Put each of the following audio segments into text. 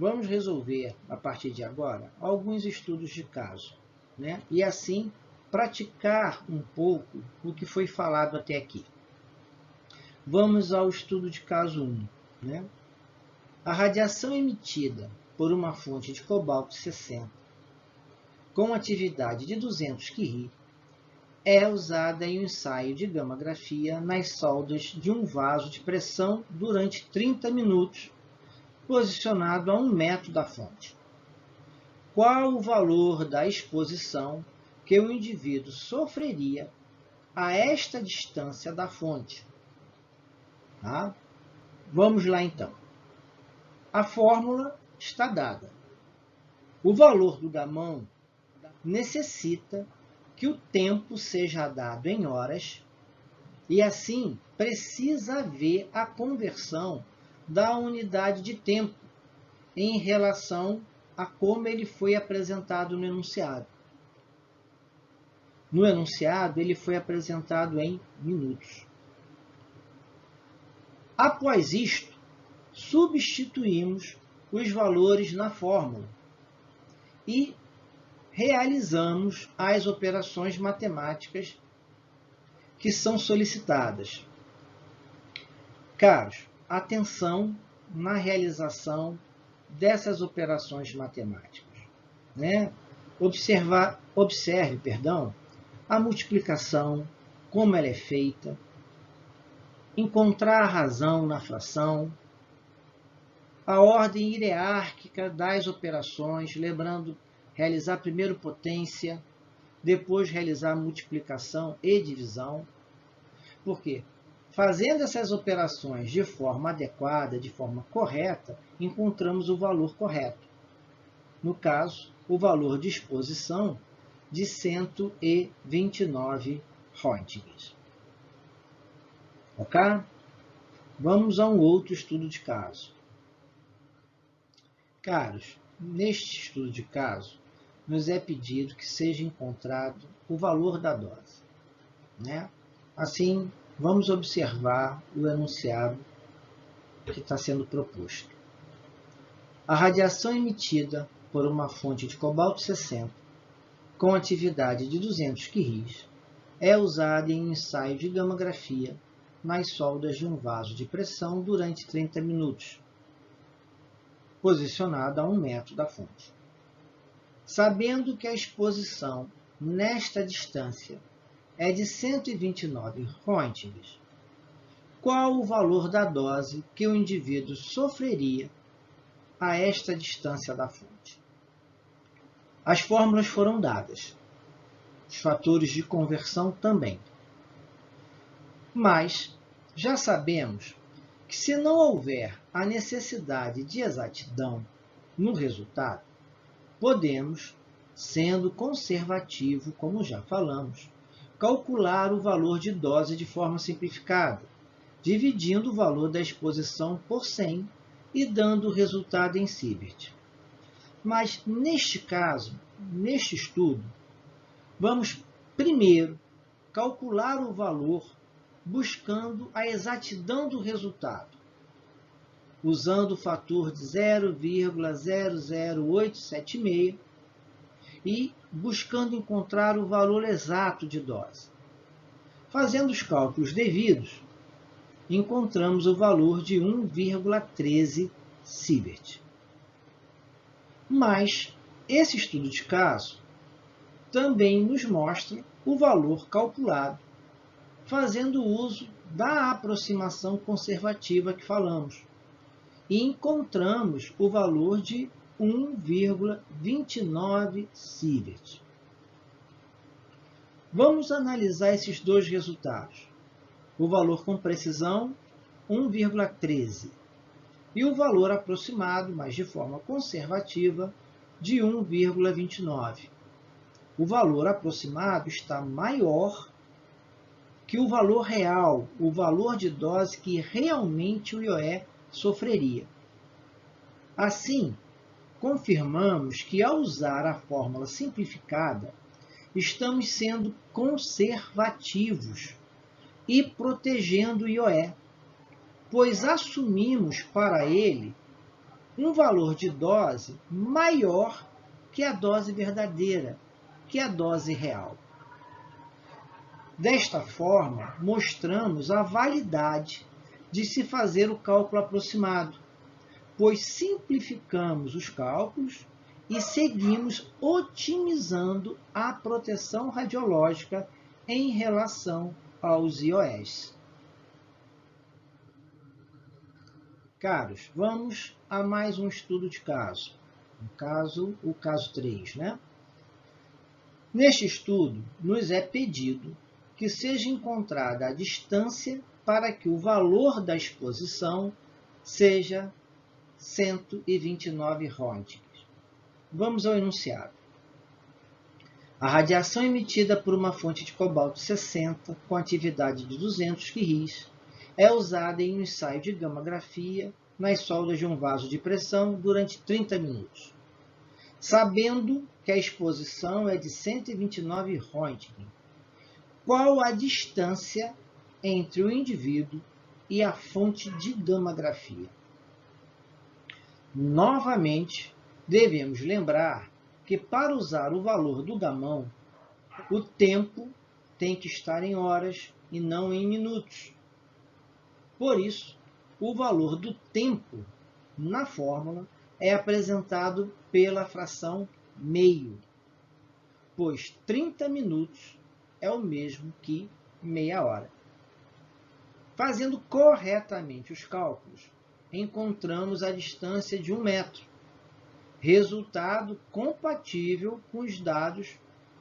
vamos resolver, a partir de agora, alguns estudos de caso, né? E assim praticar um pouco o que foi falado até aqui. Vamos ao estudo de caso 1. Né? A radiação emitida por uma fonte de cobalto 60 com atividade de 200 curie é usada em um ensaio de gamma-grafia nas soldas de um vaso de pressão durante 30 minutos, posicionado a 1 metro da fonte. Qual o valor da exposição que o indivíduo sofreria a esta distância da fonte? Tá? Vamos lá então. A fórmula está dada. O valor do gamão necessita que o tempo seja dado em horas e, assim, precisa haver a conversão da unidade de tempo em relação a como ele foi apresentado no enunciado. No enunciado, ele foi apresentado em minutos. Após isto, substituímos os valores na fórmula e realizamos as operações matemáticas que são solicitadas. Caros, atenção na realização dessas operações matemáticas. Né? Observe, a multiplicação, como ela é feita, encontrar a razão na fração, a ordem hierárquica das operações, lembrando, realizar primeiro potência, depois realizar multiplicação e divisão. Por quê? Fazendo essas operações de forma adequada, de forma correta, encontramos o valor correto. No caso, o valor de exposição de 129 Röntgens. Ok? Vamos a um outro estudo de caso. Caros, neste estudo de caso, nos é pedido que seja encontrado o valor da dose. Né? Assim, vamos observar o enunciado que está sendo proposto. A radiação emitida por uma fonte de cobalto 60 com atividade de 200 curies é usada em um ensaio de gamma-grafia nas soldas de um vaso de pressão durante 30 minutos, posicionado a 1 metro da fonte. Sabendo que a exposição nesta distância é de 129 Röntgens, qual o valor da dose que o indivíduo sofreria a esta distância da fonte? As fórmulas foram dadas, os fatores de conversão também. Mas já sabemos que, se não houver a necessidade de exatidão no resultado, podemos, sendo conservativo, como já falamos, calcular o valor de dose de forma simplificada, dividindo o valor da exposição por 100 e dando o resultado em Siebert. Mas, neste caso, neste estudo, vamos primeiro calcular o valor buscando a exatidão do resultado, usando o fator de 0,00876 e buscando encontrar o valor exato de dose. Fazendo os cálculos devidos, encontramos o valor de 1,13 Siebert. Mas esse estudo de caso também nos mostra o valor calculado, fazendo uso da aproximação conservativa que falamos, e encontramos o valor de 1,29 Siebert. Vamos analisar esses dois resultados. O valor com precisão, 1,13, e o valor aproximado, mas de forma conservativa, de 1,29. O valor aproximado está maior que o valor real, o valor de dose que realmente o IOE sofreria. Assim, confirmamos que, ao usar a fórmula simplificada, estamos sendo conservativos e protegendo o IOE, pois assumimos para ele um valor de dose maior que a dose verdadeira, que a dose real. Desta forma, mostramos a validade de se fazer o cálculo aproximado, pois simplificamos os cálculos e seguimos otimizando a proteção radiológica em relação aos IOS. Caros, vamos a mais um estudo de caso. O caso 3, né? Neste estudo, nos é pedido que seja encontrada a distância para que o valor da exposição seja 129 Röntgens. Vamos ao enunciado. A radiação emitida por uma fonte de cobalto 60 com atividade de 200 curies é usada em um ensaio de gammagrafia nas soldas de um vaso de pressão durante 30 minutos. Sabendo que a exposição é de 129 Röntgen, qual a distância entre o indivíduo e a fonte de gammagrafia? Novamente, devemos lembrar que para usar o valor do gamão, o tempo tem que estar em horas e não em minutos. Por isso, o valor do tempo na fórmula é apresentado pela fração meio, pois 30 minutos é o mesmo que meia hora. Fazendo corretamente os cálculos, encontramos a distância de 1 metro, resultado compatível com os dados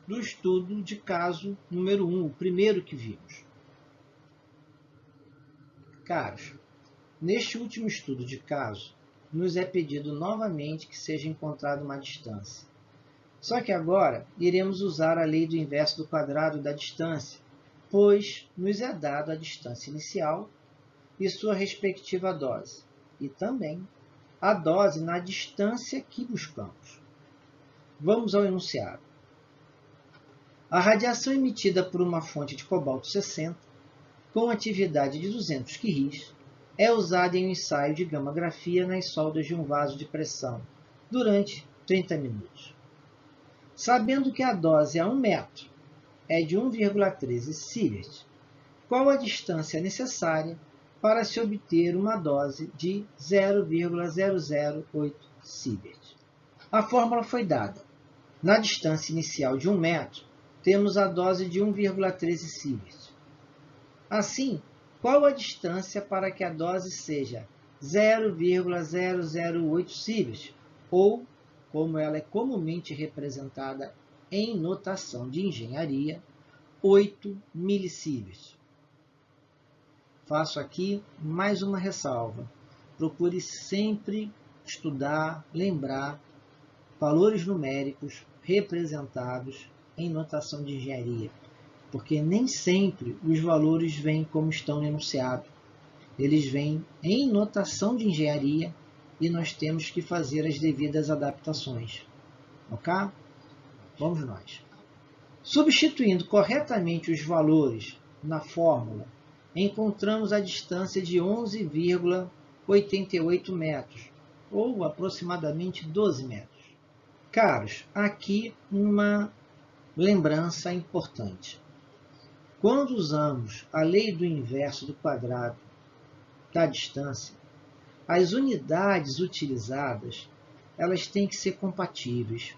do estudo de caso número 1, o primeiro que vimos. Caros, neste último estudo de caso, nos é pedido novamente que seja encontrada uma distância. Só que agora iremos usar a lei do inverso do quadrado da distância, pois nos é dada a distância inicial e sua respectiva dose, e também a dose na distância que buscamos. Vamos ao enunciado. A radiação emitida por uma fonte de cobalto 60, com atividade de 200 curies, é usada em um ensaio de gammagrafia nas soldas de um vaso de pressão durante 30 minutos. Sabendo que a dose a 1 metro é de 1,13 sievert, qual a distância necessária para se obter uma dose de 0,008 sievert? A fórmula foi dada. Na distância inicial de 1 metro, temos a dose de 1,13 sievert. Assim, qual a distância para que a dose seja 0,008 sievert, ou, como ela é comumente representada em notação de engenharia, 8 milisievert. Faço aqui mais uma ressalva. Procure sempre estudar, lembrar valores numéricos representados em notação de engenharia, porque nem sempre os valores vêm como estão no enunciado. Eles vêm em notação de engenharia e nós temos que fazer as devidas adaptações. Ok? Vamos nós. Substituindo corretamente os valores na fórmula, encontramos a distância de 11,88 metros, ou aproximadamente 12 metros. Caros, aqui uma lembrança importante. Quando usamos a lei do inverso do quadrado da distância, as unidades utilizadas elas têm que ser compatíveis.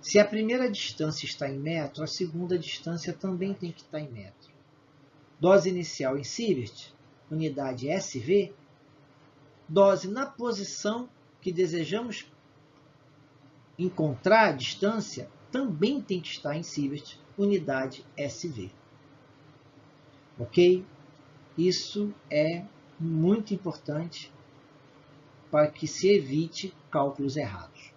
Se a primeira distância está em metro, a segunda distância também tem que estar em metro. Dose inicial em sievert, unidade SV, dose na posição que desejamos encontrar a distância, também tem que estar em sievert, unidade SV. Ok? Isso é muito importante para que se evite cálculos errados.